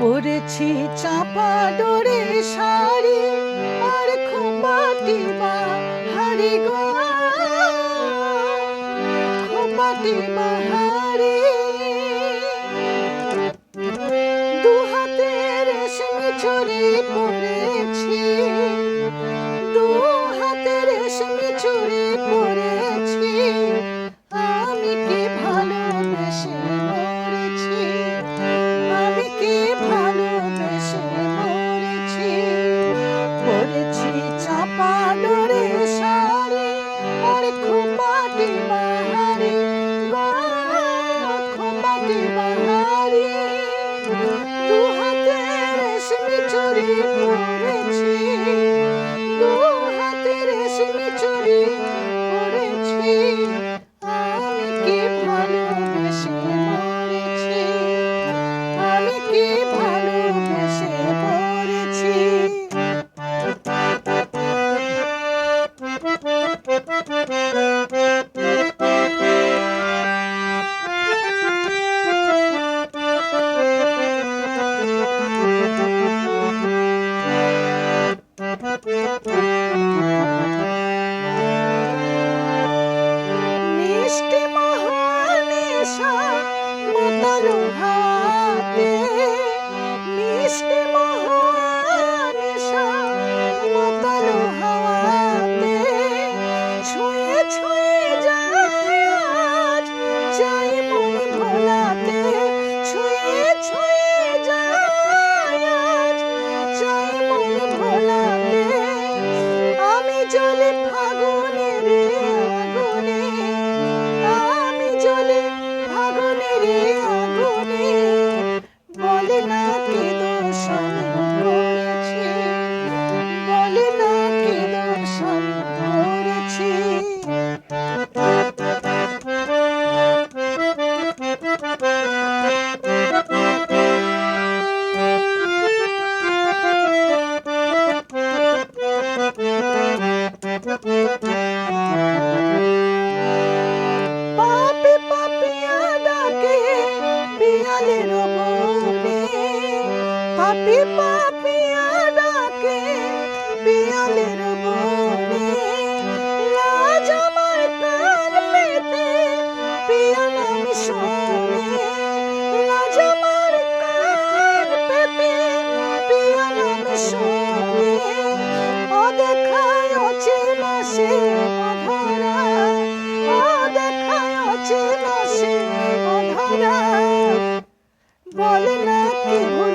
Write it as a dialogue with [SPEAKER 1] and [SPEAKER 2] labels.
[SPEAKER 1] পরেছি চাপা ডোরে শাড়ি আর খোপাটি বাহারি গো, খোপাটি বাহারি। দু হাতে রেশমি চুড়ি পরেছি, দু হাতে রেশমি চুড়ি পরেছি। আমি কি ভালোবেসে মরেছি, আমি কি ভালোবেসে মরেছি। পরেছি চাপা ডোরে শাড়ি আর খোপাটি বাহারি গো, খোপাটি বাহারি। দু হাতে রেশমি চুড়ি পরেছি, দু হাতে রেশমি চুড়ি পরেছি। আমি কি ভালোবেসে মরেছি, আমি কি ভালোবেসে মরেছি। মিষ্টি মহানেশা মাতালো হাতে, মিষ্টি মহানেশা মাতালো হাতে। ছুঁয়ে ছুঁয়ে যায় আজ, চাই মন ভোলাতে। ছুঁয়ে ছুঁয়ে যায় আজ, চাই মন ভোলাতে। আমি জ্বলি ফাগুনের আগুনে, আমি জ্বলি ফাগুনের আগুনে। বলে না কি দোষ আমি করেছি, বলে না কি দোষ আমি করেছি। পাপি পাপিয়া ডাকে পিয়ালের বনে, পাপি পাপিয়া ডাকে পিয়ালের বনে। লাজ আমার কান পেতে পিয়া নাম শোনে, লাজ আমার কান পেতে পিয়া নাম শোনে। অদেখায় অচেনা সে অধরা, অদেখায় অচেনা সে অধরা। বলে না কি ভুল